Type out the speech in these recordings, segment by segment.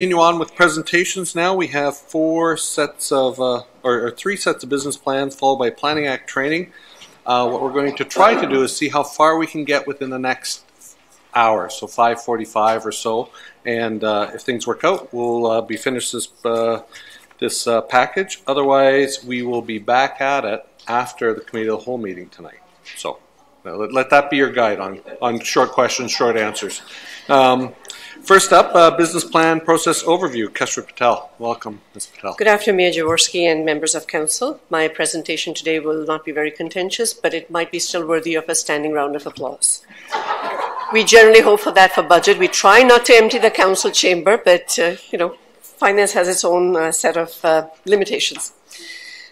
Continue on with presentations now. We have three sets of business plans followed by Planning Act training. What we're going to try to do is see how far we can get within the next hour, so 5:45 or so. And if things work out, we'll be finished this package. Otherwise, we will be back at it after the Committee of the Whole meeting tonight. So let that be your guide on short questions, short answers. First up, business plan process overview. Keshra Patel. Welcome, Ms. Patel. Good afternoon, Mayor Jaworski and members of council. My presentation today will not be very contentious, but it might be still worthy of a standing round of applause. We generally hope for that for budget. We try not to empty the council chamber, but, finance has its own set of limitations.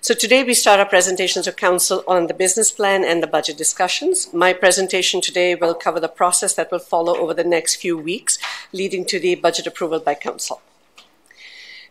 So today we start our presentation to council on the business plan and the budget discussions. My presentation today will cover the process that will follow over the next few weeks, leading to the budget approval by council.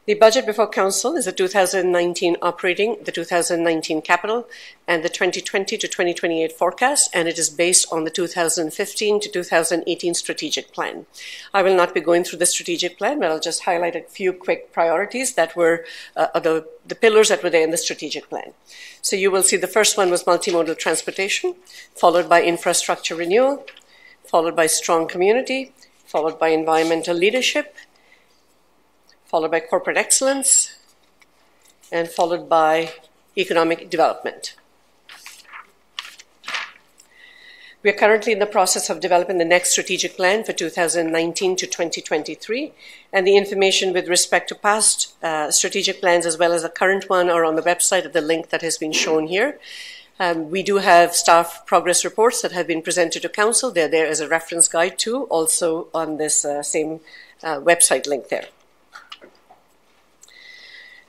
The budget before council is the 2019 operating, the 2019 capital, and the 2020 to 2028 forecast, and it is based on the 2015 to 2018 strategic plan. I will not be going through the strategic plan, but I'll just highlight a few quick priorities that were the pillars that were there in the strategic plan. So you will see the first one was multimodal transportation, followed by infrastructure renewal, followed by strong community, followed by environmental leadership, followed by corporate excellence, and followed by economic development. We are currently in the process of developing the next strategic plan for 2019 to 2023, and the information with respect to past strategic plans as well as the current one are on the website at the link that has been shown here. We do have staff progress reports that have been presented to council. They're there as a reference guide too, also on this same website link there.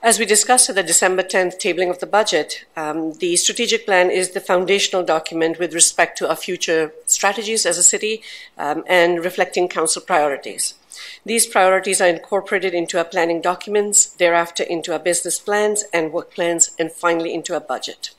As we discussed at the December 10th tabling of the budget, the strategic plan is the foundational document with respect to our future strategies as a city and reflecting council priorities. These priorities are incorporated into our planning documents, thereafter into our business plans and work plans, and finally into our budget.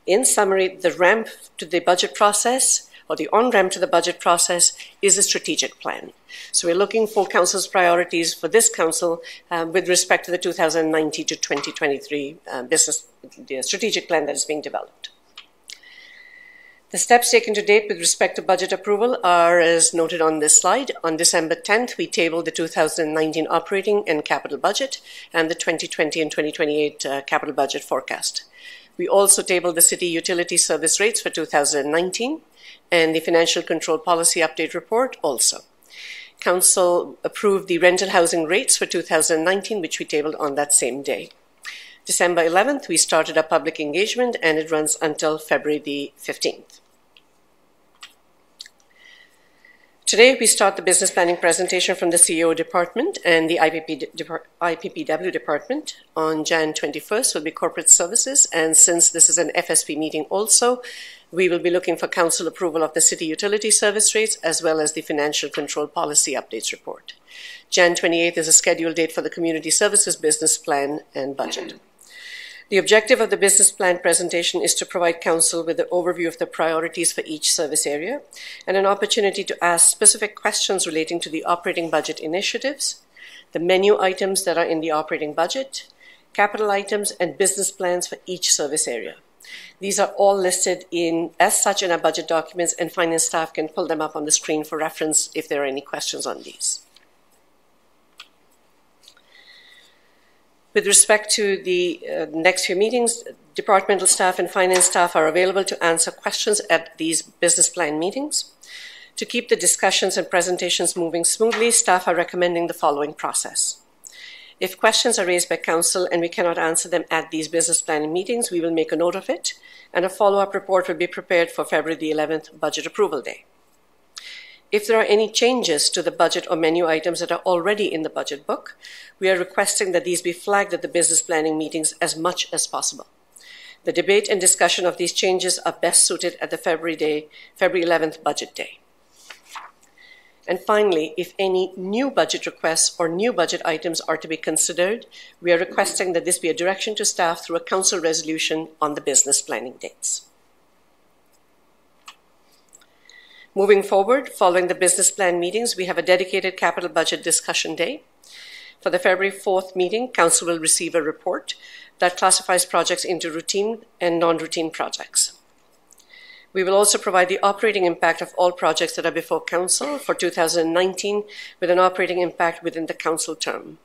In summary, the ramp to the budget process, or the on-ramp to the budget process, is a strategic plan. So we're looking for council's priorities for this council with respect to the 2019 to 2023 the strategic plan that is being developed. The steps taken to date with respect to budget approval are as noted on this slide. On December 10th, we tabled the 2019 operating and capital budget and the 2020 and 2028 capital budget forecast. We also tabled the city utility service rates for 2019 and the financial control policy update report also. Council approved the rental housing rates for 2019, which we tabled on that same day. December 11th, we started our public engagement, and it runs until February the 15th. Today, we start the business planning presentation from the CEO department and the IPPW department. On Jan 21st will be corporate services, and since this is an FSP meeting also, we will be looking for council approval of the city utility service rates as well as the financial control policy updates report. Jan 28th is a scheduled date for the community services business plan and budget. The objective of the business plan presentation is to provide council with an overview of the priorities for each service area and an opportunity to ask specific questions relating to the operating budget initiatives, the menu items that are in the operating budget, capital items, and business plans for each service area. These are all listed as such in our budget documents, and finance staff can pull them up on the screen for reference if there are any questions on these. With respect to the next few meetings, departmental staff and finance staff are available to answer questions at these business plan meetings. To keep the discussions and presentations moving smoothly, staff are recommending the following process. If questions are raised by council and we cannot answer them at these business planning meetings, we will make a note of it, and a follow-up report will be prepared for February the 11th budget approval day. If there are any changes to the budget or menu items that are already in the budget book, we are requesting that these be flagged at the business planning meetings as much as possible. The debate and discussion of these changes are best suited at the February 11th budget day. And finally, if any new budget requests or new budget items are to be considered, we are requesting that this be a direction to staff through a council resolution on the business planning dates. Moving forward, following the business plan meetings, we have a dedicated capital budget discussion day. For the February 4th meeting, Council will receive a report that classifies projects into routine and non-routine projects. We will also provide the operating impact of all projects that are before Council for 2019 with an operating impact within the Council term.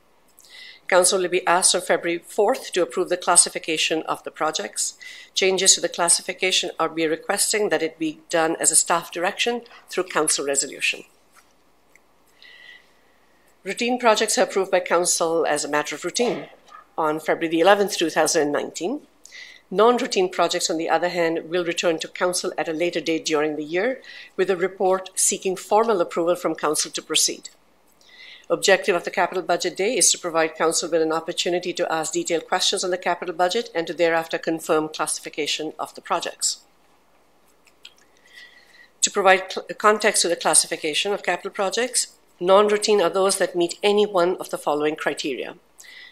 Council will be asked on February 4th to approve the classification of the projects. Changes to the classification are be requesting that it be done as a staff direction through Council resolution. Routine projects are approved by Council as a matter of routine on February the 11th, 2019. Non-routine projects, on the other hand, will return to Council at a later date during the year with a report seeking formal approval from Council to proceed. Objective of the Capital Budget Day is to provide Council with an opportunity to ask detailed questions on the capital budget and to thereafter confirm classification of the projects. To provide context to the classification of capital projects, non-routine are those that meet any one of the following criteria.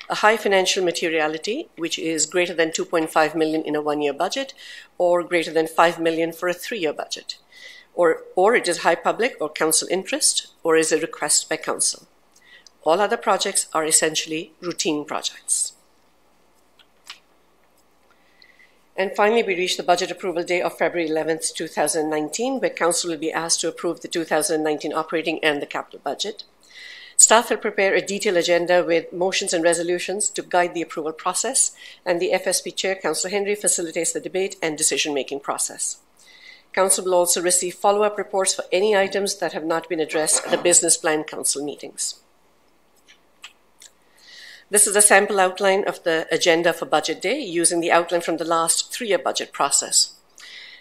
A high financial materiality, which is greater than $2.5 million in a one-year budget, or greater than $5 million for a three-year budget. Or it is high public or Council interest, or is a request by Council. All other projects are essentially routine projects. And finally, we reach the budget approval day of February 11th, 2019, where Council will be asked to approve the 2019 operating and the capital budget. Staff will prepare a detailed agenda with motions and resolutions to guide the approval process, and the FSP Chair, Councillor Henry, facilitates the debate and decision-making process. Council will also receive follow-up reports for any items that have not been addressed at the Business Plan Council meetings. This is a sample outline of the agenda for Budget Day using the outline from the last three-year budget process.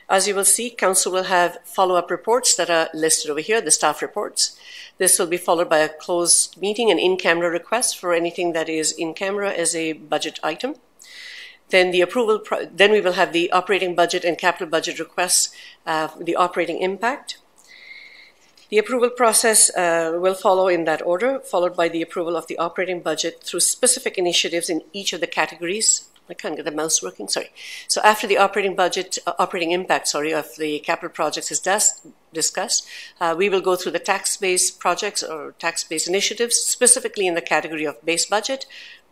As you will see, Council will have follow-up reports that are listed over here, the staff reports. This will be followed by a closed meeting and in-camera request for anything that is in camera as a budget item. Then then we will have the operating budget and capital budget requests, the operating impact. The approval process will follow in that order, followed by the approval of the operating budget through specific initiatives in each of the categories. I can't get the mouse working, sorry. So after the operating impact of the capital projects is discussed, we will go through the tax-based projects or tax-based initiatives, specifically in the category of base budget,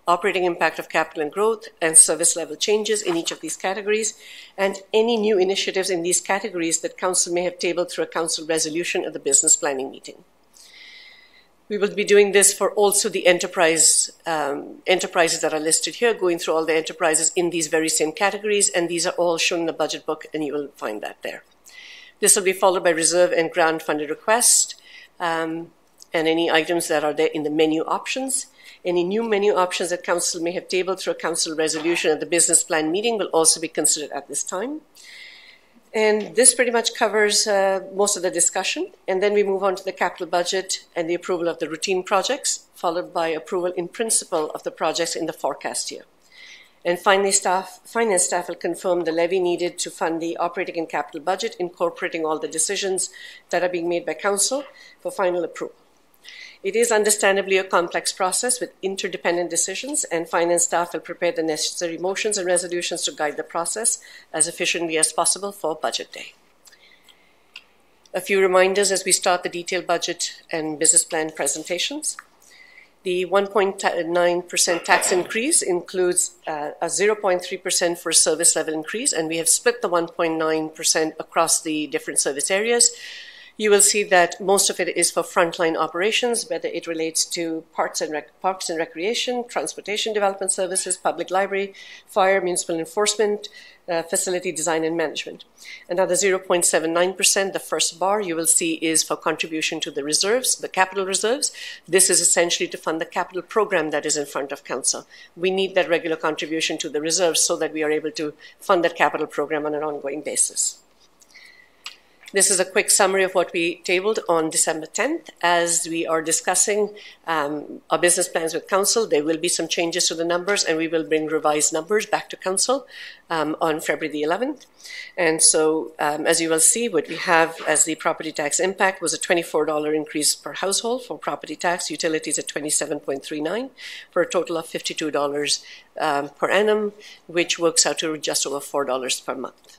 operating impact of capital and growth, and service level changes in each of these categories, and any new initiatives in these categories that Council may have tabled through a Council resolution at the business planning meeting. We will be doing this for also the enterprises that are listed here, going through all the enterprises in these very same categories, and these are all shown in the budget book, and you will find that there. This will be followed by reserve and grant funded requests, and any items that are there in the menu options. Any new menu options that Council may have tabled through a Council resolution at the business plan meeting will also be considered at this time. And this pretty much covers most of the discussion. And then we move on to the capital budget and the approval of the routine projects, followed by approval in principle of the projects in the forecast year. And finally, finance staff will confirm the levy needed to fund the operating and capital budget, incorporating all the decisions that are being made by Council for final approval. It is understandably a complex process with interdependent decisions, and finance staff will prepare the necessary motions and resolutions to guide the process as efficiently as possible for Budget Day. A few reminders as we start the detailed budget and business plan presentations. The 1.9% tax increase includes a 0.3% for service level increase, and we have split the 1.9% across the different service areas. You will see that most of it is for frontline operations, whether it relates to parks and recreation, transportation development services, public library, fire, municipal enforcement, facility design and management. Another 0.79%, the first bar you will see, is for contribution to the reserves, the capital reserves. This is essentially to fund the capital program that is in front of Council. We need that regular contribution to the reserves so that we are able to fund that capital program on an ongoing basis. This is a quick summary of what we tabled on December 10th. As we are discussing our business plans with Council, there will be some changes to the numbers, and we will bring revised numbers back to Council on February the 11th. And so, as you will see, what we have as the property tax impact was a $24 increase per household for property tax, utilities at $27.39, for a total of $52 per annum, which works out to just over $4 per month.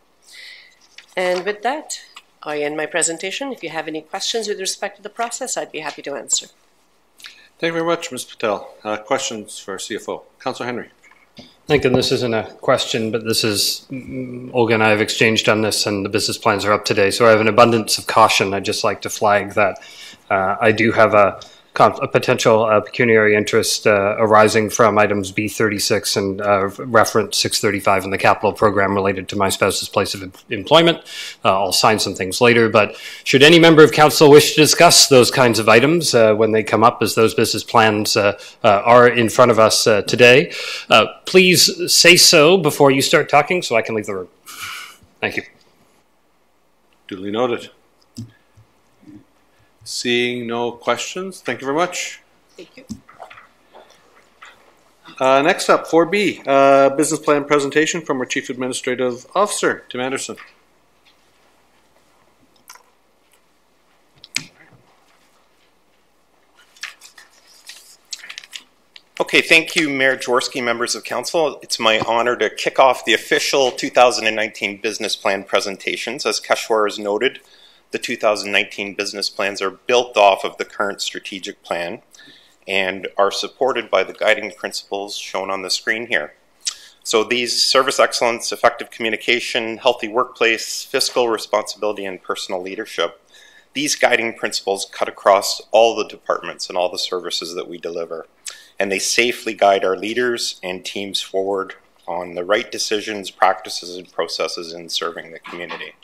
And with that, I end my presentation. If you have any questions with respect to the process, I'd be happy to answer. Thank you very much, Ms. Patel. Questions for CFO? Councillor Henry. Thank you. This isn't a question, but this is, Olga and I have exchanged on this and the business plans are up today. So I have an abundance of caution. I'd just like to flag that I do have a potential pecuniary interest arising from items B36 and reference 635 in the capital program related to my spouse's place of employment. I'll sign some things later, but should any member of council wish to discuss those kinds of items when they come up, as those business plans are in front of us today, please say so before you start talking so I can leave the room. Thank you. Duly noted. Seeing no questions, thank you very much. Thank you. Next up, 4B, business plan presentation from our Chief Administrative Officer, Tim Anderson. Okay, thank you, Mayor Jaworski, members of council. It's my honor to kick off the official 2019 business plan presentations. As Keshwar has noted, the 2019 business plans are built off of the current strategic plan and are supported by the guiding principles shown on the screen here. So these: service excellence, effective communication, healthy workplace, fiscal responsibility, and personal leadership. These guiding principles cut across all the departments and all the services that we deliver, and they safely guide our leaders and teams forward on the right decisions, practices, and processes in serving the community.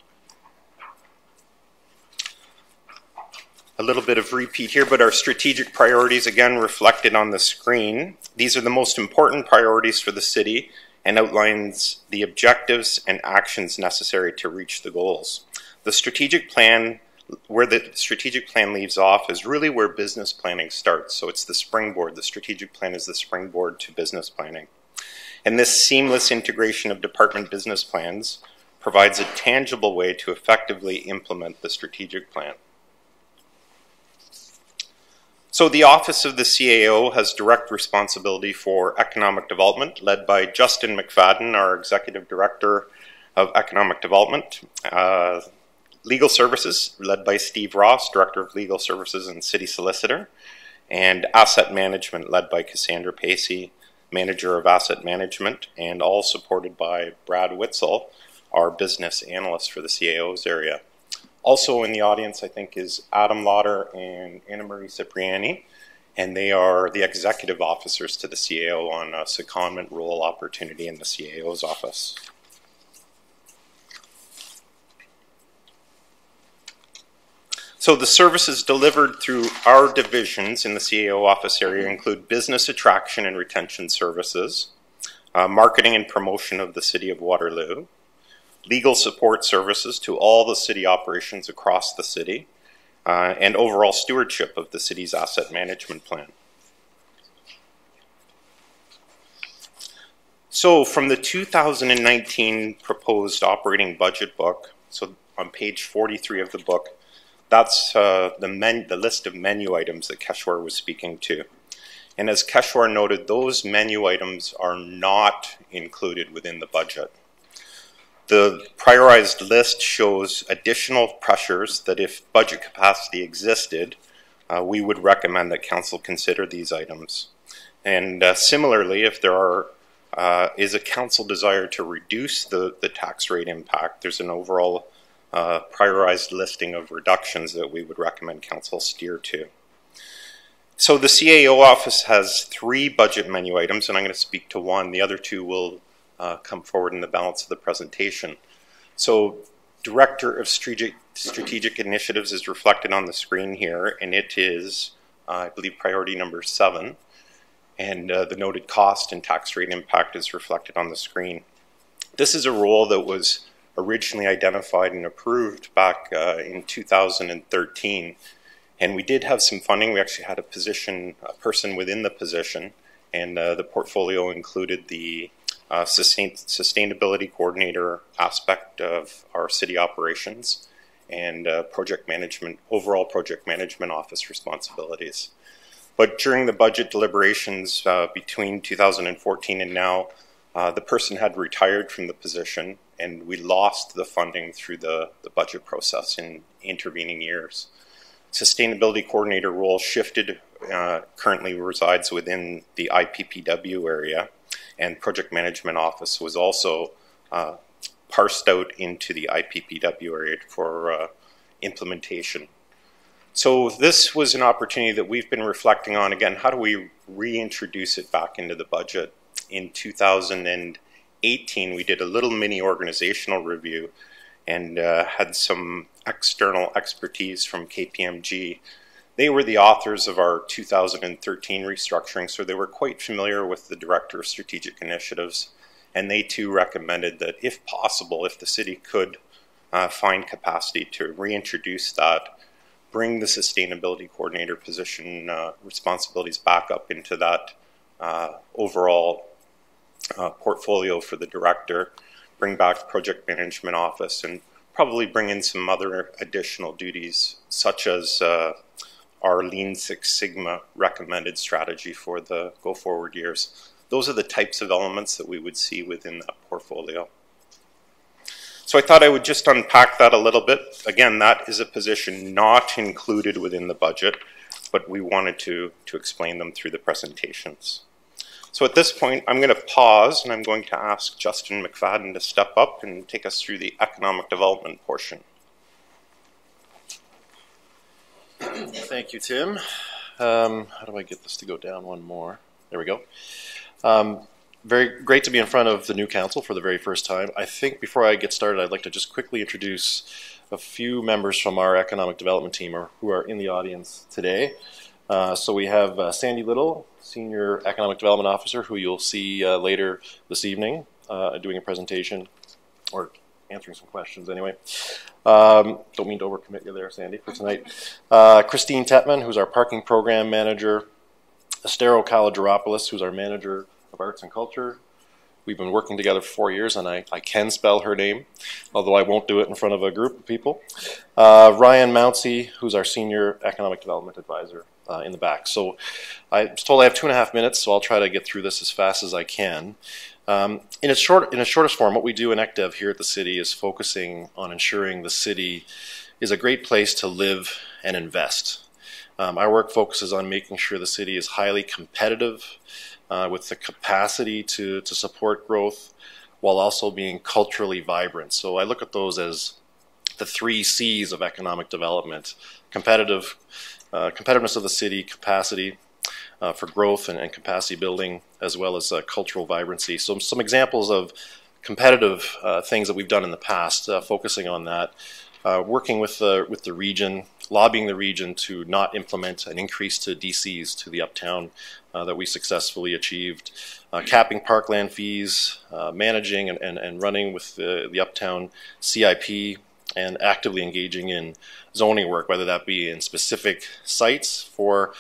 A little bit of repeat here, but our strategic priorities, again, reflected on the screen. These are the most important priorities for the city and outlines the objectives and actions necessary to reach the goals. The strategic plan, where the strategic plan leaves off, is really where business planning starts. So it's the springboard. The strategic plan is the springboard to business planning. And this seamless integration of department business plans provides a tangible way to effectively implement the strategic plan. So the Office of the CAO has direct responsibility for economic development, led by Justin McFadden, our Executive Director of Economic Development. Legal Services, led by Steve Ross, Director of Legal Services and City Solicitor. And Asset Management, led by Cassandra Pacey, Manager of Asset Management, and all supported by Brad Witzel, our Business Analyst for the CAO's area. Also in the audience, I think, is Adam Lauder and Anna Marie Cipriani, and they are the executive officers to the CAO on a secondment role opportunity in the CAO's office. So the services delivered through our divisions in the CAO office area include business attraction and retention services, marketing and promotion of the City of Waterloo, legal support services to all the city operations across the city, and overall stewardship of the city's asset management plan. So from the 2019 proposed operating budget book, so on page 43 of the book, that's the list of menu items that Keshwar was speaking to. And as Keshwar noted, those menu items are not included within the budget. The prioritized list shows additional pressures that, if budget capacity existed, we would recommend that council consider these items. And similarly, if there is a council desire to reduce the tax rate impact, there's an overall prioritized listing of reductions that we would recommend council steer to. So the CAO office has 3 budget menu items, and I'm going to speak to one. The other 2 will come forward in the balance of the presentation. So Director of Strategic Initiatives is reflected on the screen here, and it is, I believe, priority number 7. And the noted cost and tax rate impact is reflected on the screen. This is a role that was originally identified and approved back in 2013. And we did have some funding. We actually had a person within the position, and the portfolio included the sustainability coordinator aspect of our city operations and project management, overall project management office responsibilities. But during the budget deliberations between 2014 and now, the person had retired from the position, and we lost the funding through the budget process in intervening years. Sustainability coordinator role shifted currently resides within the IPPW area, and project management office was also parsed out into the IPPW area for implementation. So this was an opportunity that we've been reflecting on. Again, how do we reintroduce it back into the budget? In 2018, we did a little mini organizational review and had some external expertise from KPMG. They were the authors of our 2013 restructuring, so they were quite familiar with the Director of Strategic Initiatives, and they too recommended that if possible, if the city could find capacity to reintroduce that, bring the sustainability coordinator position responsibilities back up into that overall portfolio for the director, bring back the project management office, and probably bring in some other additional duties, such as our Lean Six Sigma recommended strategy for the go-forward years. Those are the types of elements that we would see within that portfolio. So I thought I would just unpack that a little bit. Again, that is a position not included within the budget, but we wanted to explain them through the presentations. So at this point, I'm going to pause and I'm going to ask Justin McFadden to step up and take us through the economic development portion. Thank you, Tim. How do I get this to go down one more? There we go. Very great to be in front of the new council for the very first time. I think before I get started, I'd like to just quickly introduce a few members from our economic development team who are in the audience today. So we have Sandy Little, Senior Economic Development Officer, who you'll see later this evening doing a presentation, or answering some questions anyway. Don't mean to overcommit you there, Sandy, for tonight. Christine Tetman, who's our Parking Program Manager. Estero Kalageropoulos, who's our Manager of Arts and Culture. We've been working together for 4 years, and I can spell her name, although I won't do it in front of a group of people. Ryan Mounsey, who's our Senior Economic Development Advisor in the back. So I was told I have 2.5 minutes, so I'll try to get through this as fast as I can. In its shortest form, what we do in ECDev here at the city is focusing on ensuring the city is a great place to live and invest. Our work focuses on making sure the city is highly competitive with the capacity to support growth while also being culturally vibrant. So I look at those as the 3 C's of economic development: competitiveness of the city, capacity for growth and capacity building, as well as cultural vibrancy. So some examples of competitive things that we've done in the past, focusing on that. Working with the region, lobbying the region to not implement an increase to DCs to the uptown that we successfully achieved. Capping parkland fees, managing and running with the uptown CIP, and actively engaging in zoning work, whether that be in specific sites for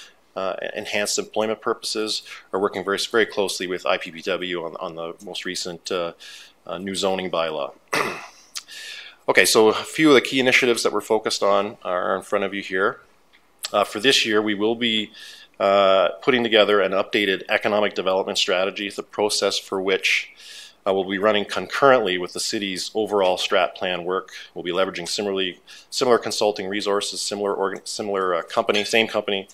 enhanced employment purposes, or working very, very closely with IPPW on the most recent new zoning bylaw. Okay, so a few of the key initiatives that we're focused on are in front of you here. For this year, we will be putting together an updated economic development strategy, the process for which will be running concurrently with the city's overall strat plan work. We'll be leveraging similar consulting resources, similar company, same company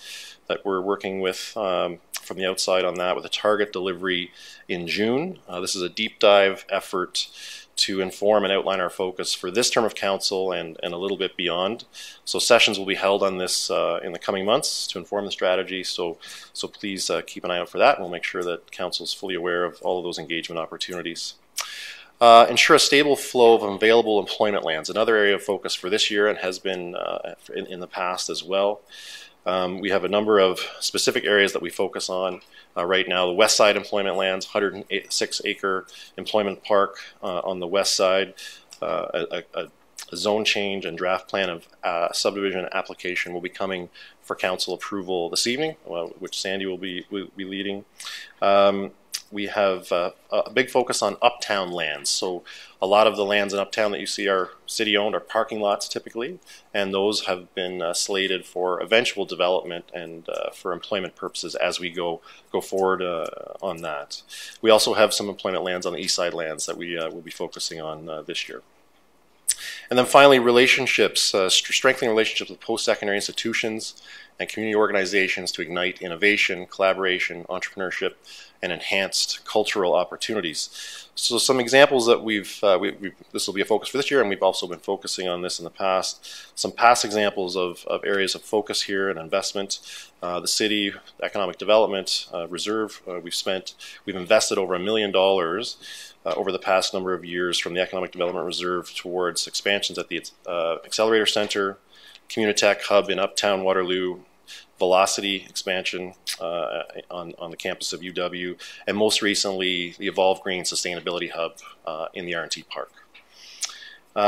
that we're working with from the outside on that, with a target delivery in June. This is a deep dive effort to inform and outline our focus for this term of council and a little bit beyond. So sessions will be held on this in the coming months to inform the strategy, so please keep an eye out for that, and we'll make sure that council is fully aware of all of those engagement opportunities. Ensure a stable flow of available employment lands, another area of focus for this year and has been in the past as well. We have a number of specific areas that we focus on right now. The west side employment lands, 106-acre employment park on the west side, a zone change and draft plan of subdivision application will be coming for council approval this evening, which Sandy will be leading. We have a big focus on uptown lands. So a lot of the lands in uptown that you see are city-owned, are parking lots typically, and those have been slated for eventual development and for employment purposes as we go forward on that. We also have some employment lands on the east side lands that we will be focusing on this year. And then finally, relationships, strengthening relationships with post-secondary institutions and community organizations to ignite innovation, collaboration, entrepreneurship, and enhanced cultural opportunities. So some examples that this will be a focus for this year, and we've also been focusing on this in the past. Some past examples of areas of focus here and investment. The city economic development reserve, we've invested over $1 million over the past number of years from the economic development reserve towards expansions at the Accelerator Center, Communitech Hub in Uptown Waterloo, Velocity expansion on the campus of UW, and most recently the Evolve Green Sustainability Hub in the R&T Park.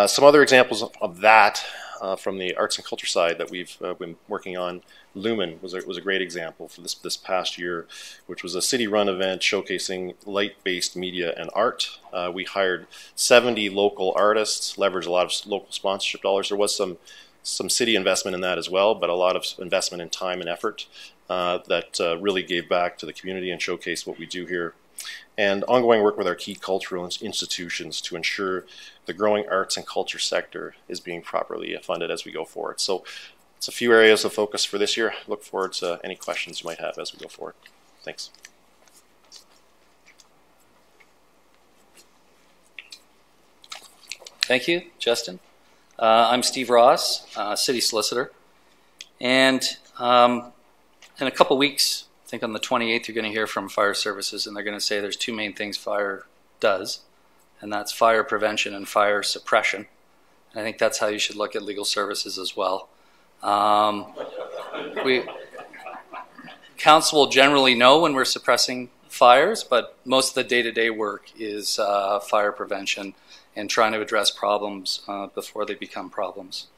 Some other examples of that from the arts and culture side that we've been working on. Lumen was a great example for this past year, which was a city-run event showcasing light-based media and art. We hired 70 local artists, leveraged a lot of local sponsorship dollars. There was some city investment in that as well, but a lot of investment in time and effort that really gave back to the community and showcased what we do here. And ongoing work with our key cultural institutions to ensure the growing arts and culture sector is being properly funded as we go forward. So it's a few areas of focus for this year. Look forward to any questions you might have as we go forward. Thanks. Thank you, Justin. I'm Steve Ross, city solicitor, and in a couple weeks, I think on the 28th, you're going to hear from fire services, and they're going to say there's two main things fire does, and that's fire prevention and fire suppression. And I think that's how you should look at legal services as well. Council will generally know when we're suppressing fires, but most of the day-to-day work is fire prevention and trying to address problems before they become problems.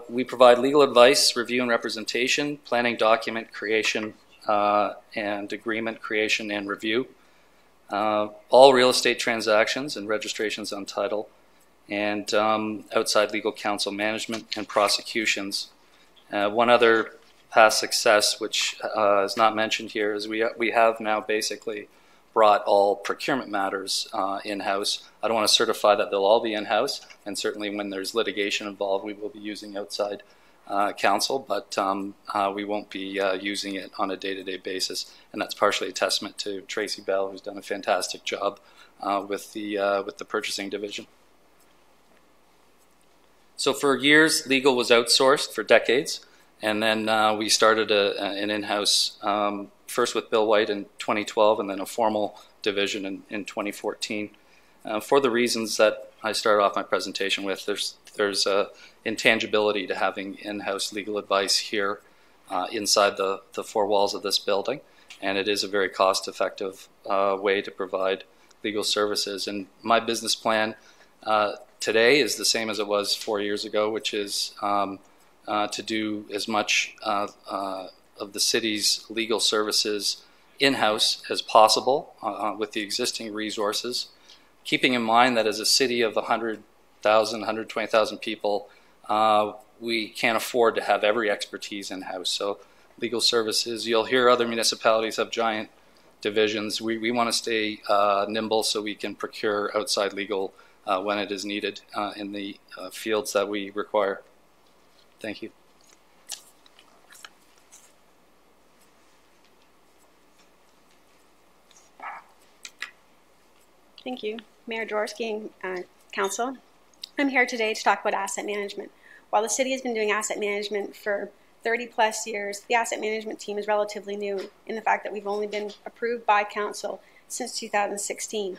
We provide legal advice, review and representation, planning document creation, and agreement creation and review, all real estate transactions and registrations on title, and outside legal counsel management and prosecutions. One other past success, which is not mentioned here, is we have now basically brought all procurement matters in-house. I don't want to certify that they'll all be in-house, and certainly when there's litigation involved, we will be using outside counsel, but we won't be using it on a day-to-day basis, and that's partially a testament to Tracy Bell, who's done a fantastic job with the purchasing division. So for years, legal was outsourced for decades, and then we started an in-house, first with Bill White in 2012, and then a formal division in 2014. For the reasons that I started off my presentation with, there's a intangibility to having in-house legal advice here inside the four walls of this building, and it is a very cost-effective way to provide legal services. And my business plan today is the same as it was 4 years ago, which is to do as much of the city's legal services in-house as possible with the existing resources, keeping in mind that as a city of 100,000, 120,000 people, we can't afford to have every expertise in-house. So legal services, you'll hear other municipalities have giant divisions. We want to stay nimble so we can procure outside legal when it is needed in the fields that we require. Thank you. Thank you, Mayor Jaworski and Council. I'm here today to talk about asset management. While the city has been doing asset management for 30 plus years, the asset management team is relatively new in the fact that we've only been approved by Council since 2016.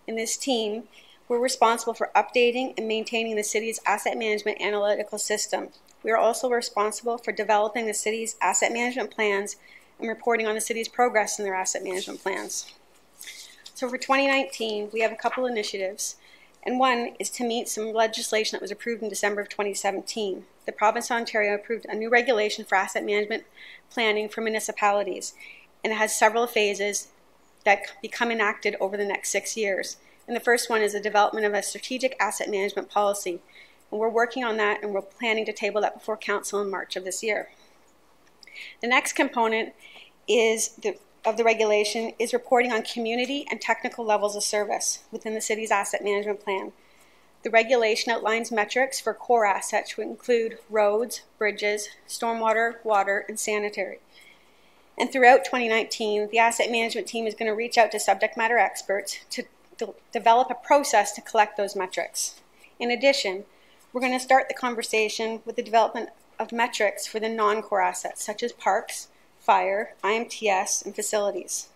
In this team, we're responsible for updating and maintaining the city's asset management analytical system. We are also responsible for developing the city's asset management plans and reporting on the city's progress in their asset management plans. So for 2019, we have a couple initiatives, and one is to meet some legislation that was approved in December of 2017. The province of Ontario approved a new regulation for asset management planning for municipalities, and it has several phases that become enacted over the next 6 years. And the first one is the development of a strategic asset management policy, and we're working on that, and we're planning to table that before Council in March of this year. The next component of the regulation is reporting on community and technical levels of service within the city's asset management plan. The regulation outlines metrics for core assets, which include roads, bridges, stormwater, water, and sanitary. And throughout 2019, the asset management team is going to reach out to subject matter experts to develop a process to collect those metrics. In addition, we're going to start the conversation with the development of metrics for the non-core assets, such as parks, fire, IMTS, and facilities.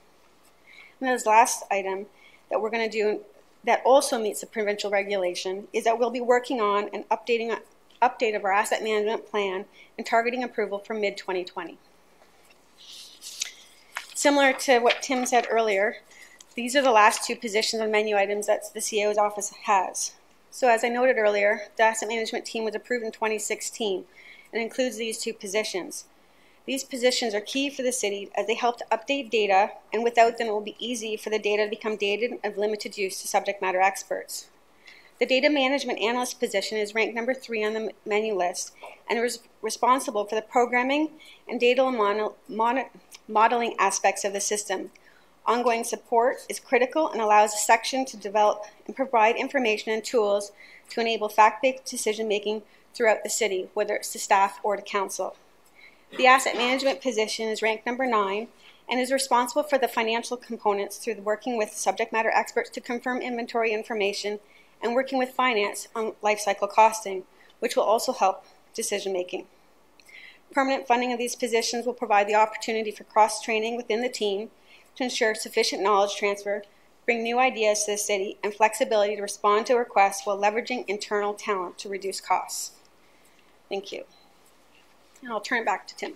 And this last item that we're going to do that also meets the provincial regulation is that we'll be working on an update of our asset management plan and targeting approval for mid-2020. Similar to what Tim said earlier, these are the last two positions on menu items that the CAO's office has. So as I noted earlier, the asset management team was approved in 2016 and includes these two positions. These positions are key for the city as they help to update data, and without them it will be easy for the data to become dated and of limited use to subject matter experts. The data management analyst position is ranked number 3 on the menu list and is responsible for the programming and data modeling aspects of the system. Ongoing support is critical and allows a section to develop and provide information and tools to enable fact-based decision-making throughout the city, whether it's to staff or to council. The asset management position is ranked number 9 and is responsible for the financial components through working with subject matter experts to confirm inventory information and working with finance on life cycle costing, which will also help decision-making. Permanent funding of these positions will provide the opportunity for cross-training within the team to ensure sufficient knowledge transfer, bring new ideas to the city, and flexibility to respond to requests while leveraging internal talent to reduce costs. Thank you. And I'll turn it back to Tim.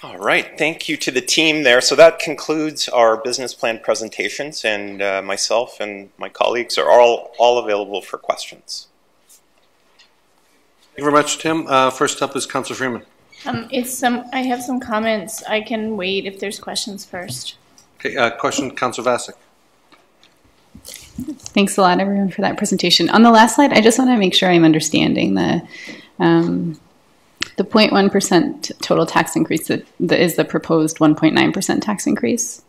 All right, thank you to the team there. So that concludes our business plan presentations, and myself and my colleagues are all available for questions. Thank you very much, Tim. First up is Councillor Freeman. I have some comments. I can wait if there's questions first. Okay, question, Councillor Vasic. Thanks a lot, everyone, for that presentation. On the last slide, I just want to make sure I'm understanding the 0.1% total tax increase that is the proposed 1.9% tax increase.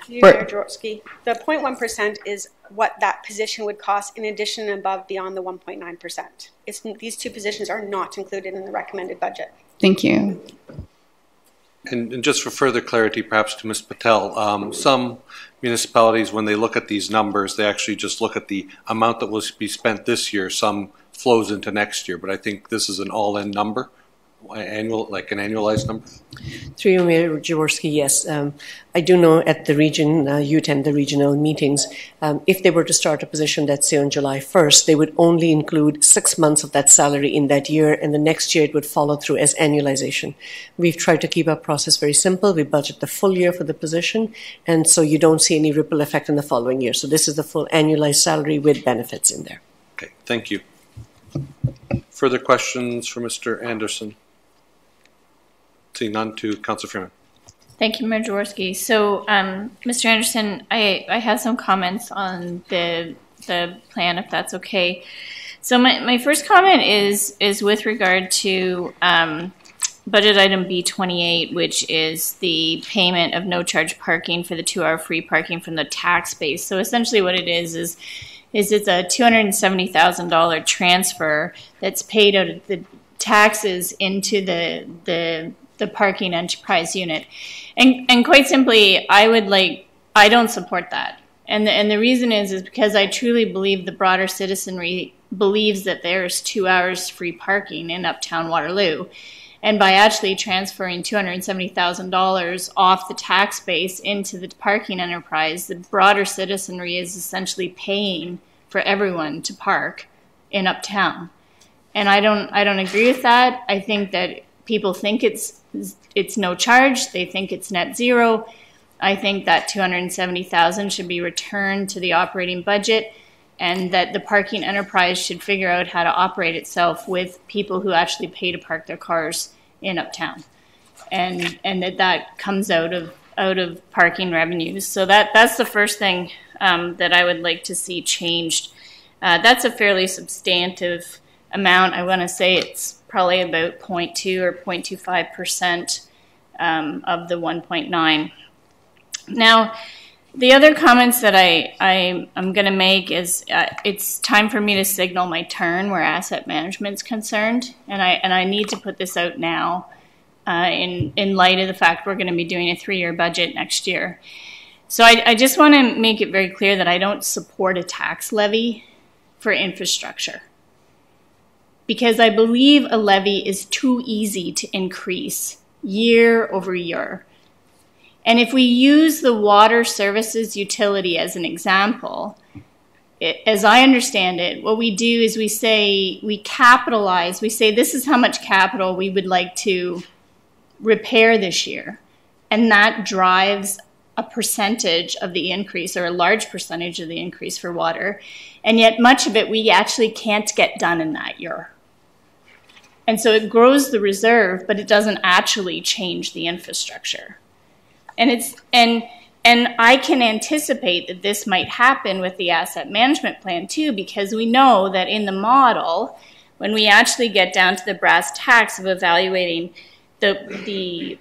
Mayor Jaworski, the 0.1% is what that position would cost in addition and above beyond the 1.9%. These two positions are not included in the recommended budget. Thank you. And just for further clarity, perhaps to Ms. Patel, some municipalities, when they look at these numbers, they actually just look at the amount that will be spent this year. Some flows into next year, but I think this is an all-in number, like an annualized number. Through you, Mayor Jaworski, yes. I do know at the region, you attend the regional meetings, if they were to start a position, let's say on July 1st, they would only include 6 months of that salary in that year, and the next year it would follow through as annualization. We've tried to keep our process very simple. We budget the full year for the position, and so you don't see any ripple effect in the following year. So this is the full annualized salary with benefits in there. Okay, thank you. Further questions for Mr. Anderson? Seeing none, to Councillor Freeman. Thank you, Mayor Jaworski. So, Mr. Anderson, I have some comments on the plan, if that's okay. So my first comment is with regard to budget item B28, which is the payment of no charge parking for the 2-hour free parking from the tax base. So essentially what it is it's a $270,000 transfer that's paid out of the taxes into the parking enterprise unit. And quite simply, I don't support that. And the reason is because I truly believe the broader citizenry believes that there's 2 hours free parking in Uptown Waterloo. And by actually transferring $270,000 off the tax base into the parking enterprise, the broader citizenry is essentially paying for everyone to park in Uptown. And I don't agree with that. I think that people think it's no charge. They think it's net zero. I think that $270,000 should be returned to the operating budget, and that the parking enterprise should figure out how to operate itself with people who actually pay to park their cars in Uptown, and that comes out of parking revenues. So that's the first thing that I would like to see changed. That's a fairly substantive amount. I want to say it's probably about 0.2 or 0.25% of the 1.9. Now, The other comments that I'm going to make is it's time for me to signal my turn where asset management's concerned, and I need to put this out now in light of the fact we're going to be doing a 3-year budget next year. So I just want to make it very clear that I don't support a tax levy for infrastructure, because I believe a levy is too easy to increase year over year. And if we use the water services utility as an example, as I understand it, what we do is we say, we capitalize, we say this is how much capital we would like to repair this year. And that drives a percentage of the increase, or a large percentage of the increase for water. And yet much of it we actually can't get done in that year. And so it grows the reserve, but it doesn't actually change the infrastructure. And I can anticipate that this might happen with the asset management plan too, because we know that in the model, when we actually get down to the brass tacks of evaluating the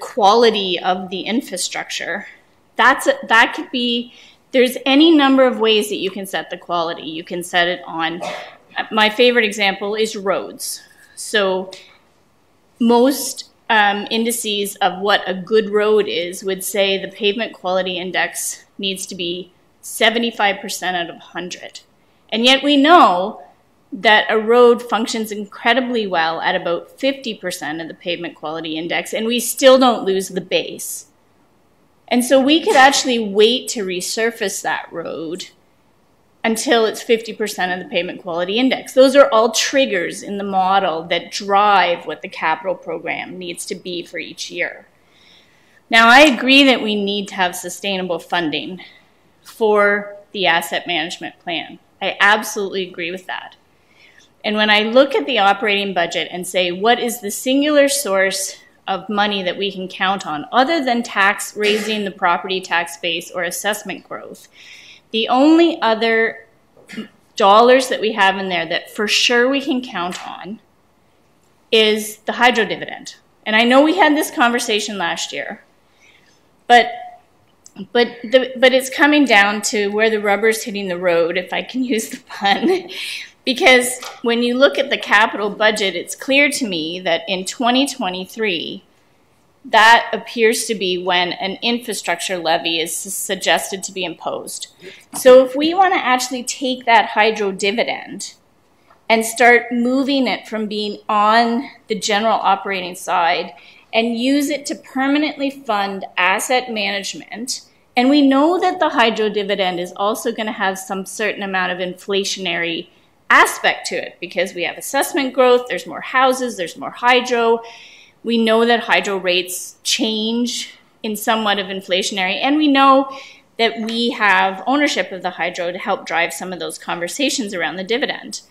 quality of the infrastructure, that could be, there's any number of ways that you can set the quality. You can set it on, my favorite example is roads. So most indices of what a good road is would say the pavement quality index needs to be 75% out of 100. And yet we know that a road functions incredibly well at about 50% of the pavement quality index, and we still don't lose the base. And so we could actually wait to resurface that road until it's 50% of the pavement quality index. Those are all triggers in the model that drive what the capital program needs to be for each year. Now, I agree that we need to have sustainable funding for the asset management plan. I absolutely agree with that. And when I look at the operating budget and say, what is the singular source of money that we can count on other than tax, raising the property tax base or assessment growth, the only other dollars that we have in there that for sure we can count on is the hydro dividend. And I know we had this conversation last year, but it's coming down to where the rubber's hitting the road, if I can use the pun. Because when you look at the capital budget, it's clear to me that in 2023, that appears to be when an infrastructure levy is suggested to be imposed. So if we want to actually take that hydro dividend and start moving it from being on the general operating side and use it to permanently fund asset management, and we know that the hydro dividend is also going to have some certain amount of inflationary aspect to it because we have assessment growth, there's more houses, there's more hydro. We know that hydro rates change in somewhat of inflationary, and we know that we have ownership of the hydro to help drive some of those conversations around the dividend.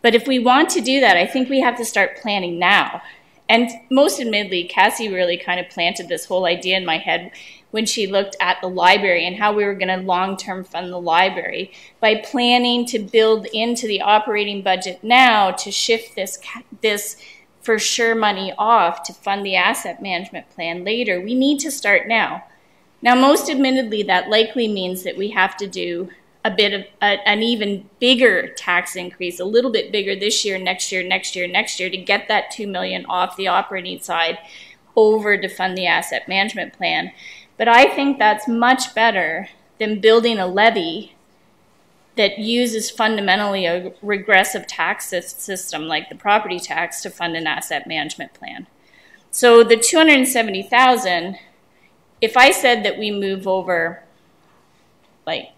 But if we want to do that, I think we have to start planning now. And most admittedly, Cassie really kind of planted this whole idea in my head when she looked at the library and how we were going to long-term fund the library by planning to build into the operating budget now to shift this for sure money off to fund the asset management plan later. We need to start now. Now, most admittedly, that likely means that we have to do a bit of an even bigger tax increase, a little bit bigger this year, next year, to get that $2 million off the operating side over to fund the asset management plan. But I think that's much better than building a levy that uses fundamentally a regressive tax system like the property tax to fund an asset management plan. So the $270,000, if I said that we move over, like,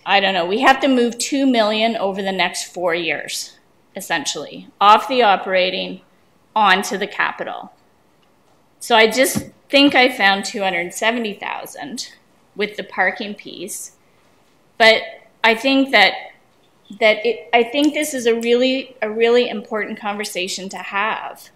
I don't know, we have to move $2 million over the next 4 years, essentially, off the operating onto the capital. So I just think I found $270,000 with the parking piece, but I think I think this is a really important conversation to have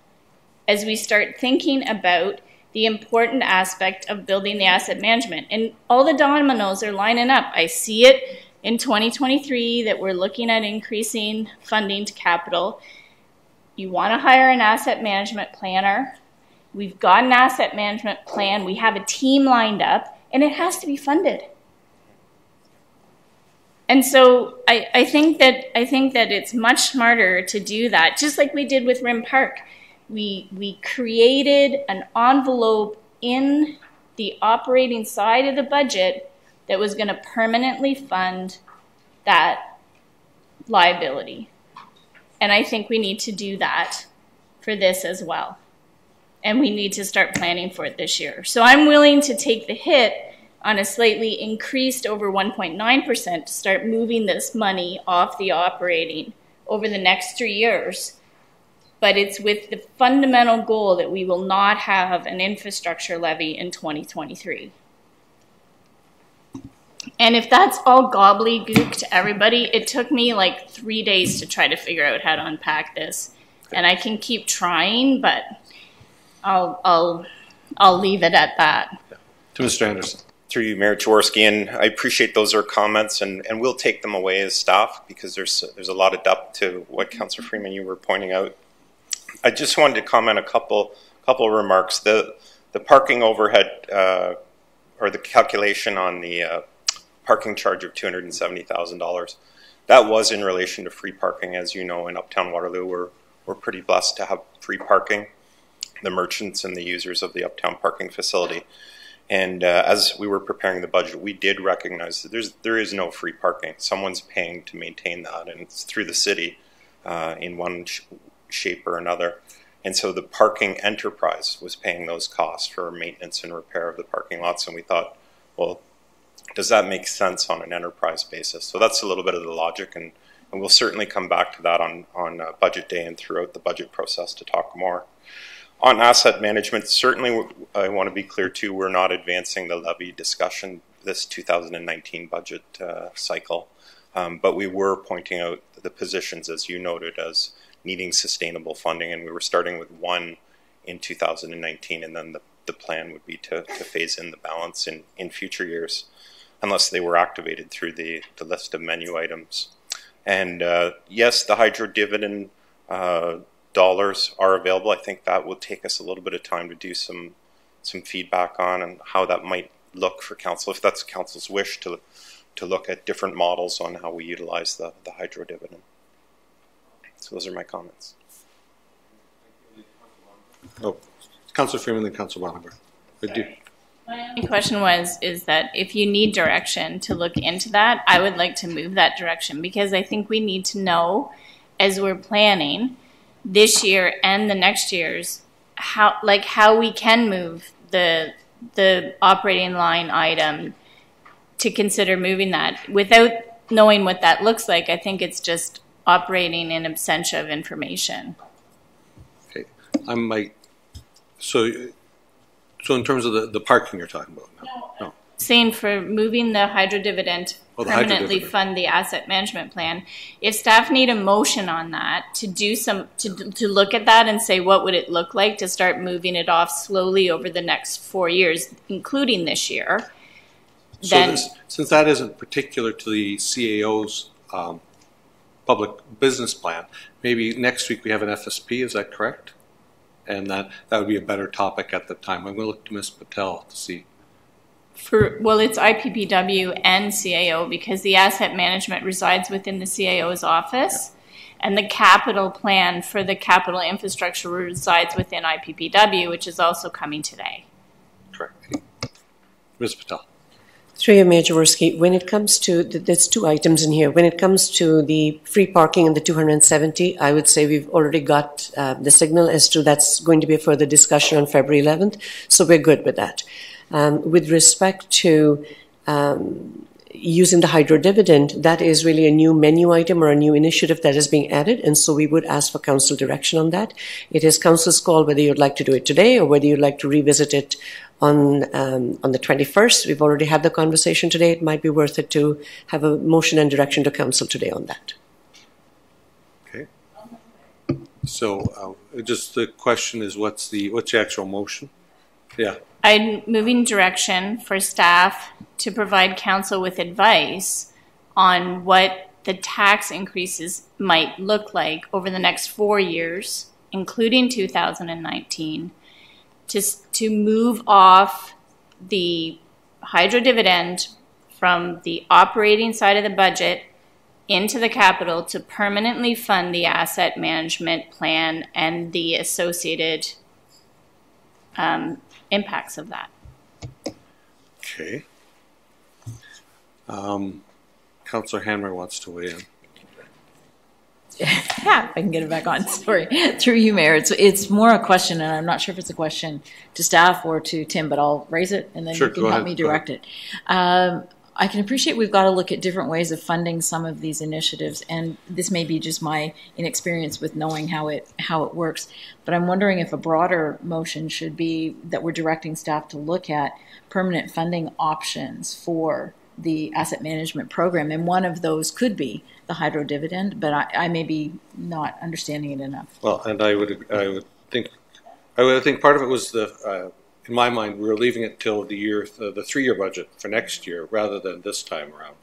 as we start thinking about the important aspect of building the asset management. And all the dominoes are lining up. I see it in 2023 that we're looking at increasing funding to capital. You want to hire an asset management planner. We've got an asset management plan. We have a team lined up. and it has to be funded. And so I think that it's much smarter to do that, just like we did with Rim Park. We created an envelope in the operating side of the budget that was going to permanently fund that liability. And I think we need to do that for this as well. And we need to start planning for it this year. So I'm willing to take the hit on a slightly increased over 1.9% to start moving this money off the operating over the next 3 years. But it's with the fundamental goal that we will not have an infrastructure levy in 2023. And if that's all gobbledygook to everybody, it took me like 3 days to try to figure out how to unpack this. And I can keep trying, but I'll leave it at that. To Mr. Anderson. Through you, Mayor Jaworski, and I appreciate those are comments, and we'll take them away as staff because there's a lot of depth to what Councillor Freeman you were pointing out. I just wanted to comment a couple of remarks. The parking overhead or the calculation on the parking charge of $270,000. That was in relation to free parking, as you know, in Uptown Waterloo. We're pretty blessed to have free parking, the merchants and the users of the Uptown parking facility. And as we were preparing the budget, we did recognize that there is no free parking. Someone's paying to maintain that, and it's through the city in one shape or another. And so the parking enterprise was paying those costs for maintenance and repair of the parking lots. And we thought, well, does that make sense on an enterprise basis? So that's a little bit of the logic, and we'll certainly come back to that on budget day and throughout the budget process to talk more. On asset management, certainly I want to be clear too, we're not advancing the levy discussion this 2019 budget cycle, but we were pointing out the positions, as you noted, as needing sustainable funding, and we were starting with one in 2019, and then the plan would be to phase in the balance in future years, unless they were activated through the list of menu items. And yes, the hydro dividend dollars are available. I think that will take us a little bit of time to do some feedback on and how that might look for council, if that's council's wish to look at different models on how we utilize the hydro dividend. So those are my comments. Oh, Councillor Freeman, then Councillor Bonneberg. My only question is that if you need direction to look into that, I would like to move that direction, because I think we need to know, as we're planning this year and the next year's, how we can move the operating line item to consider moving that. Without knowing what that looks like, I think it's just operating in absentia of information. Okay, I might. So in terms of the parking you're talking about? No. Saying for moving the hydro dividend, permanently fund the asset management plan. If staff need a motion on that to do to look at that and say what would it look like to start moving it off slowly over the next 4 years, including this year, then since that isn't particular to the CAO's public business plan, maybe next week we have an FSP. Is that correct? And that would be a better topic at the time. I'm going to look to Ms. Patel to see. Well, it's IPPW and CAO, because the asset management resides within the CAO's office, and the capital plan for the capital infrastructure resides within IPPW, which is also coming today. Correct. Ms. Patel. Through you, Mayor Jaworski, when it comes to, there's two items in here. When it comes to the free parking and the 270, I would say we've already got the signal as to that's going to be a further discussion on February 11th, so we're good with that. With respect to using the hydro dividend, that is really a new menu item or a new initiative that is being added, and so we would ask for council direction on that. It is council's call whether you'd like to do it today or whether you'd like to revisit it on the 21st. We've already had the conversation today. It might be worth it to have a motion and direction to council today on that. Okay. So just the question is, what's the actual motion? Yeah. I'm moving direction for staff to provide council with advice on what the tax increases might look like over the next 4 years, including 2019, to move off the hydro dividend from the operating side of the budget into the capital to permanently fund the asset management plan and the associated impacts of that. Okay. Councillor Hanmer wants to weigh in. Yeah, I can get it back on. Sorry. Through you, Mayor. It's more a question, and I'm not sure if it's a question to staff or to Tim, but I'll raise it, and then you can help me direct it. I can appreciate we've got to look at different ways of funding some of these initiatives, and this may be just my inexperience with knowing how it works, but I'm wondering if a broader motion should be that we're directing staff to look at permanent funding options for the asset management program, and one of those could be the hydro dividend, but I may be not understanding it enough. Well, and I would think part of it was in my mind, we were leaving it till the 3-year budget for next year rather than this time around.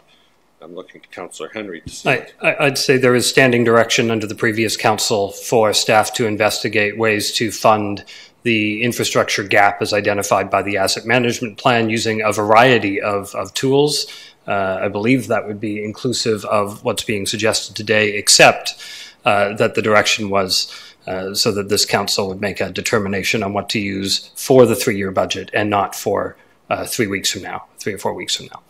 I'm looking to Councillor Henry to say. I'd say there is standing direction under the previous council for staff to investigate ways to fund the infrastructure gap as identified by the asset management plan using a variety of tools. I believe that would be inclusive of what's being suggested today, except that the direction was so that this council would make a determination on what to use for the 3-year budget and not for 3 weeks from now, 3 or 4 weeks from now.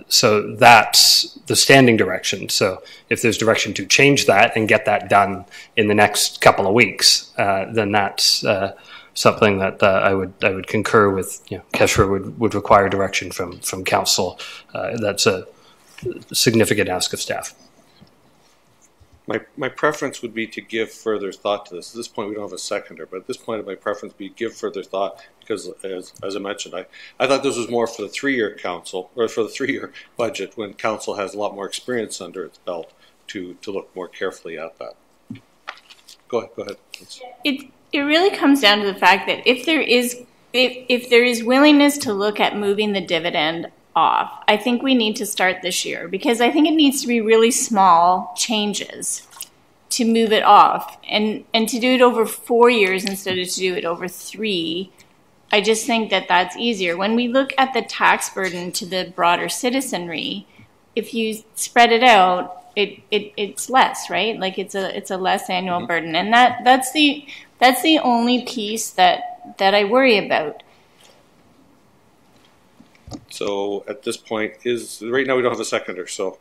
So that's the standing direction. So if there's direction to change that and get that done in the next couple of weeks, then that's something that I would concur with. Keshwer would require direction from council. That's a significant ask of staff. My preference would be to give further thought to this. At this point, we don't have a seconder, but at this point, my preference would be give further thought because, as I mentioned, I thought this was more for the 3-year council or for the 3-year budget when council has a lot more experience under its belt to look more carefully at that. Go ahead. It really comes down to the fact that if there is willingness to look at moving the dividend off, I think we need to start this year because I think it needs to be really small changes to move it off and to do it over 4 years instead of to do it over 3. I just think that that's easier. When we look at the tax burden to the broader citizenry, if you spread it out, it's less, right? Like it's a less annual burden, and that's the only piece that I worry about. So at this point, right now we don't have a seconder. So,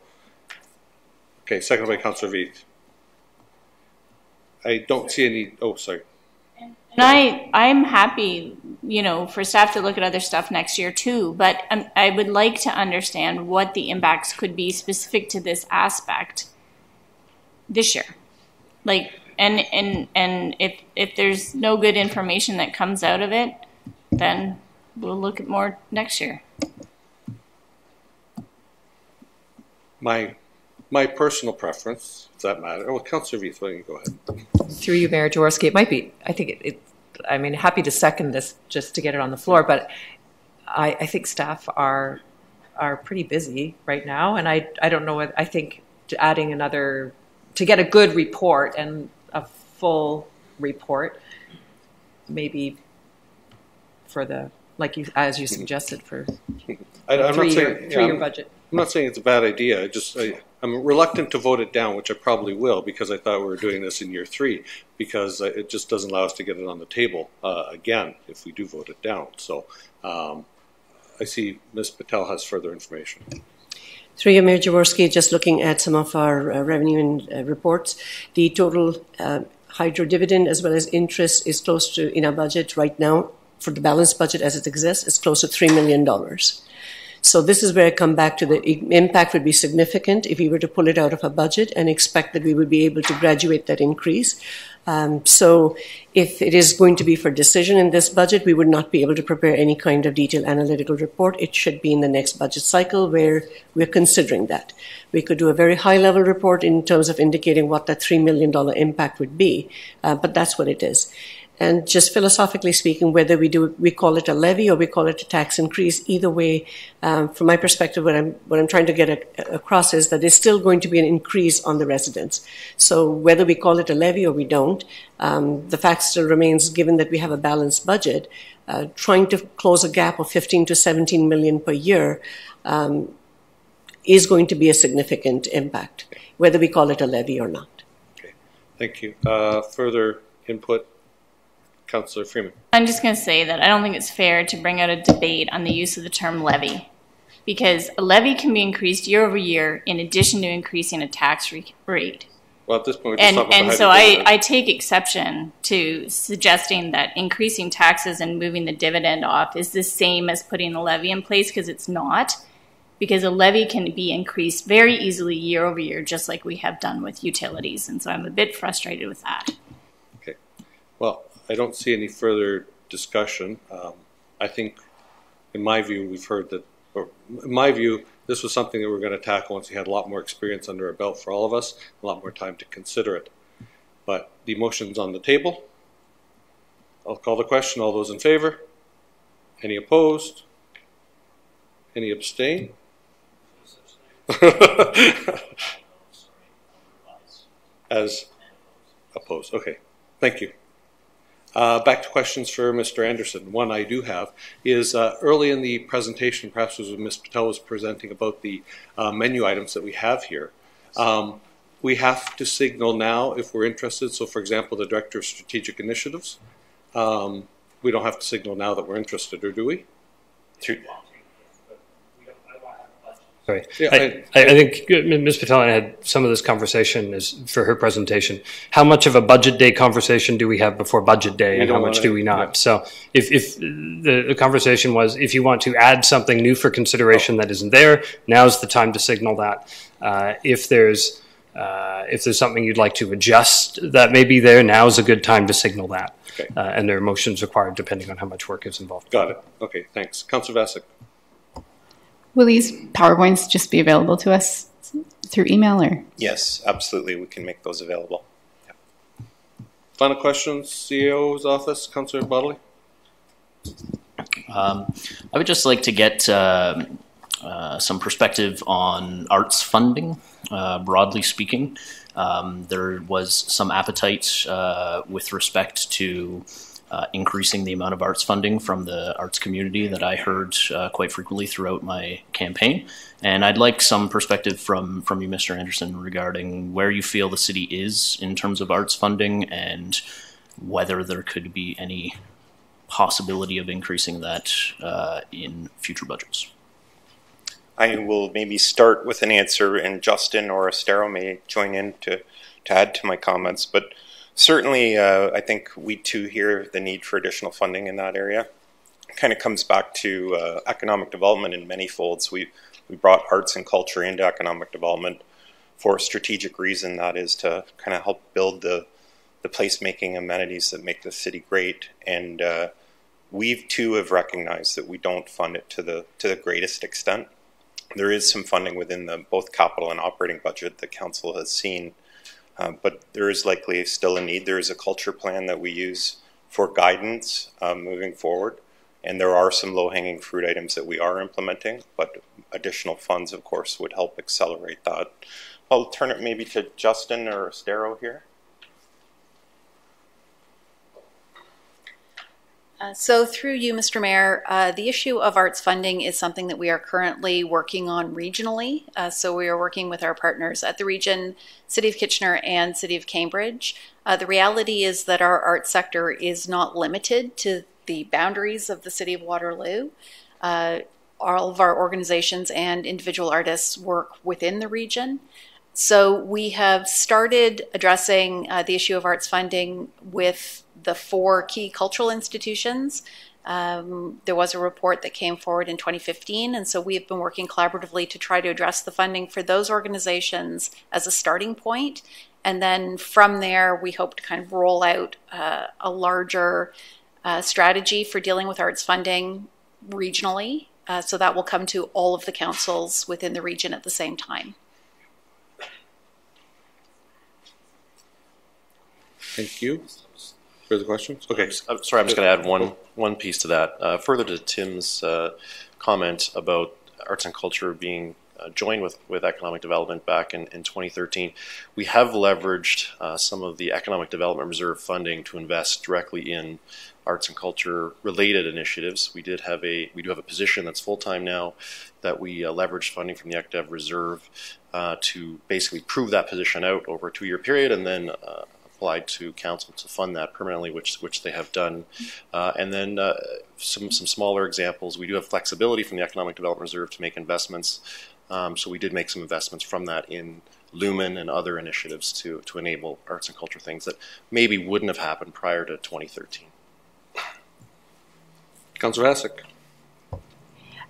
okay, seconded by Councillor Veith. I don't see any. Oh, sorry. And I'm happy, for staff to look at other stuff next year too. But I would like to understand what the impacts could be specific to this aspect this year. And if there's no good information that comes out of it, then we'll look at more next year. My personal preference, does that matter? Oh, Councillor Veith, why don't you go ahead? Through you, Mayor Jaworski, it might be, I think I'm happy to second this just to get it on the floor, but I think staff are pretty busy right now, and I don't know what, I think adding another, to get a good report and a full report, maybe for the, as you suggested, for three-year budget. I'm not saying it's a bad idea. I'm reluctant to vote it down, which I probably will, because I thought we were doing this in year 3, because it just doesn't allow us to get it on the table again if we do vote it down. So I see Ms. Patel has further information. Through you, Mayor Jaworski, just looking at some of our revenue and reports, the total hydro dividend as well as interest is close to, in our budget right now, for the balanced budget as it exists, is close to $3 million. So this is where I come back to the impact would be significant if we were to pull it out of a budget and expect that we would be able to graduate that increase. So if it is going to be for decision in this budget, we would not be able to prepare any kind of detailed analytical report. It should be in the next budget cycle where we're considering that. We could do a very high-level report in terms of indicating what that $3 million impact would be, but that's what it is. And just philosophically speaking, whether we call it a levy or we call it a tax increase, either way, from my perspective, what I'm trying to get across is that there's still going to be an increase on the residents. So whether we call it a levy or we don't, the fact still remains, given that we have a balanced budget, trying to close a gap of 15 to 17 million per year is going to be a significant impact, whether we call it a levy or not. Okay, thank you. Further input? Councillor Freeman. I'm just going to say that I don't think it's fair to bring out a debate on the use of the term levy, because a levy can be increased year over year in addition to increasing a tax rate. Well, at this point, we're just talking about so I take exception to suggesting that increasing taxes and moving the dividend off is the same as putting a levy in place, because it's not. Because a levy can be increased very easily year over year, just like we have done with utilities. And so I'm a bit frustrated with that. Okay. Well, I don't see any further discussion. I think, in my view, we've heard that, or in my view, this was something that we were going to tackle once we had a lot more experience under our belt for all of us, a lot more time to consider it. But the motion's on the table. I'll call the question. All those in favor? Any opposed? Any abstain? As opposed. Okay. Thank you. Back to questions for Mr. Anderson. One I do have is early in the presentation, perhaps as Ms. Patel was presenting about the menu items that we have here. We have to signal now if we're interested. So, for example, the Director of Strategic Initiatives, we don't have to signal now that we're interested, or do we? Sorry. Yeah, I think Ms. Patel and I had some of this conversation for her presentation. How much of a budget day conversation do we have before budget day, and how much do we not? Yeah. So if the conversation was, if you want to add something new for consideration that isn't there, now's the time to signal that. If there's something you'd like to adjust that may be there, now's a good time to signal that. Okay. And there are motions required depending on how much work is involved. Got it. Okay, thanks. Councillor Vasic. Will these PowerPoints just be available to us through email, or? Yes, absolutely. We can make those available. Yeah. Final questions, CEO's office, Councillor Bodley? I would just like to get some perspective on arts funding, broadly speaking. There was some appetite with respect to increasing the amount of arts funding from the arts community that I heard quite frequently throughout my campaign. And I'd like some perspective from you, Mr. Anderson, regarding where you feel the city is in terms of arts funding and whether there could be any possibility of increasing that in future budgets. I will maybe start with an answer, and Justin or Estero may join in to add to my comments. But certainly, I think we too hear the need for additional funding in that area. It kind of comes back to economic development in many folds. We brought arts and culture into economic development for a strategic reason, that is to kind of help build the placemaking amenities that make the city great. And we too have recognized that we don't fund it to the greatest extent. There is some funding within the both capital and operating budget that council has seen. But there is likely still a need. There is a culture plan that we use for guidance moving forward. And there are some low-hanging fruit items that we are implementing, but additional funds, of course, would help accelerate that. I'll turn it maybe to Justin or Estero here. So through you, Mr. Mayor, the issue of arts funding is something that we are currently working on regionally. So we are working with our partners at the region, City of Kitchener and City of Cambridge. The reality is that our arts sector is not limited to the boundaries of the City of Waterloo. All of our organizations and individual artists work within the region. So we have started addressing the issue of arts funding with the 4 key cultural institutions. There was a report that came forward in 2015, and so we have been working collaboratively to try to address the funding for those organizations as a starting point. And then from there, we hope to kind of roll out a larger strategy for dealing with arts funding regionally. So that will come to all of the councils within the region at the same time. Thank you. Further questions? Okay. I'm sorry, I'm just going to add one piece to that. Further to Tim's comment about arts and culture being joined with economic development back in 2013, we have leveraged some of the economic development reserve funding to invest directly in arts and culture related initiatives. We do have a position that's full-time now that we leveraged funding from the ECDev reserve to basically prove that position out over a 2-year period, and then applied to council to fund that permanently, which they have done. And then some smaller examples. We do have flexibility from the Economic Development Reserve to make investments. So we did make some investments from that in Lumen and other initiatives to enable arts and culture things that maybe wouldn't have happened prior to 2013. Councillor Hasek.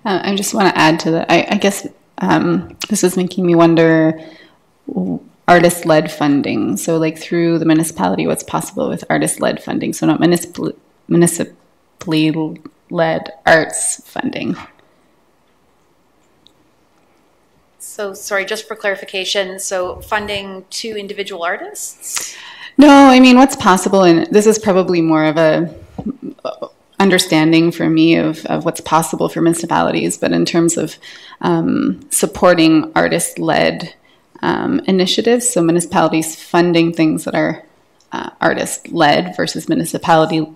I just want to add to that. I guess this is making me wonder artist-led funding. So like through the municipality, what's possible with artist-led funding? So not municipally-led arts funding. So sorry, just for clarification, so funding to individual artists? No, I mean, what's possible, and this is probably more of a understanding for me of what's possible for municipalities, but in terms of supporting artist-led initiatives, so municipalities funding things that are artist-led versus municipality,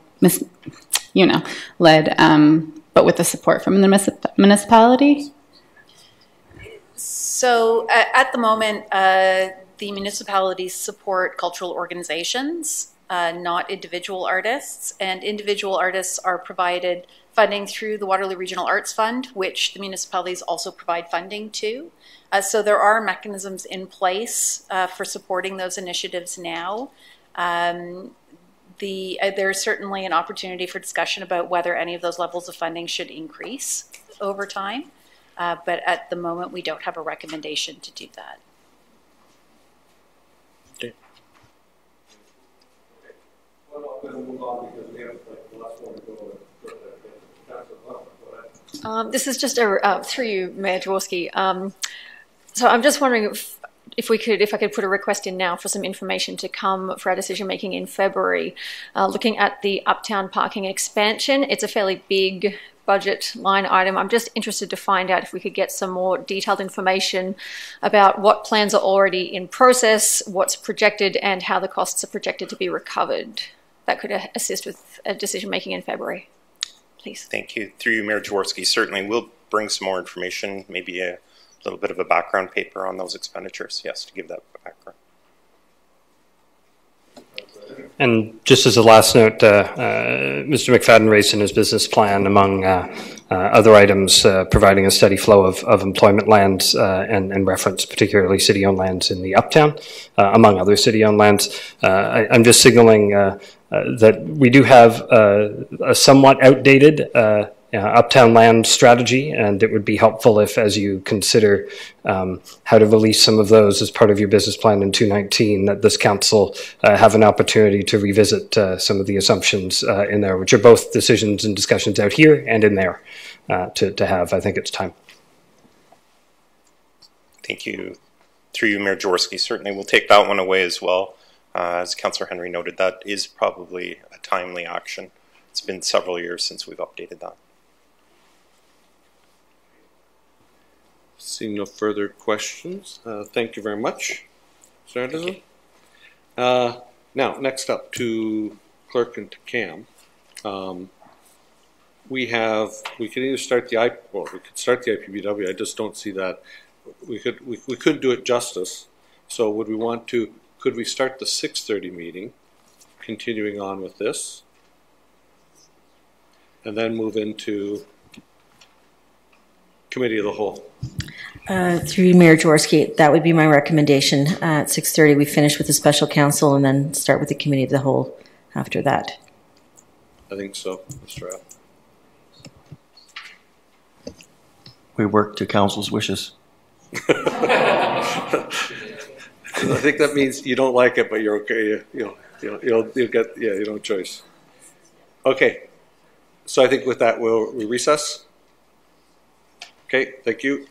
led, but with the support from the municipality. So at the moment, the municipalities support cultural organizations, not individual artists, and individual artists are provided funding through the Waterloo Regional Arts Fund, which the municipalities also provide funding to. So there are mechanisms in place for supporting those initiatives now. There's certainly an opportunity for discussion about whether any of those levels of funding should increase over time. But at the moment, we don't have a recommendation to do that. Okay. This is just through you, Mayor Jaworski. So I'm just wondering if I could put a request in now for some information to come for our decision making in February. Looking at the Uptown parking expansion, it's a fairly big budget line item. I'm just interested to find out if we could get some more detailed information about what plans are already in process, what's projected, and how the costs are projected to be recovered. That could assist with a decision making in February, please. Thank you. Through you, Mayor Jaworski, certainly we'll bring some more information, maybe a little bit of a background paper on those expenditures, yes, to give that background. And just as a last note, Mr. McFadden raised in his business plan, among other items, providing a steady flow of employment lands and reference particularly city-owned lands in the Uptown, among other city-owned lands. I'm just signaling that we do have a somewhat outdated Uptown land strategy, and it would be helpful if, as you consider how to release some of those as part of your business plan in 2019, that this council have an opportunity to revisit some of the assumptions in there, which are both decisions and discussions out here and in there to have. I think it's time. Thank you. Through you, Mayor Jaworski, certainly we'll take that one away as well. As Councillor Henry noted, that is probably a timely action. It's been several years since we've updated that. Seeing no further questions, thank you very much, Mr. Anderson. Now, next up to Clerk and to Cam. We can either start the we could start the IPBW. I just don't see that we could do it justice. So would we want to? Could we start the 6:30 meeting, continuing on with this, and then move into Committee of the Whole? Through Mayor Jaworski, that would be my recommendation. At 6:30, we finish with the special council and then start with the Committee of the Whole after that. I think so, Mr. Rapp. We work to council's wishes. I think that means you don't like it, but you're okay. You'll get you don't have a choice. Okay, so I think with that we recess. Okay, thank you.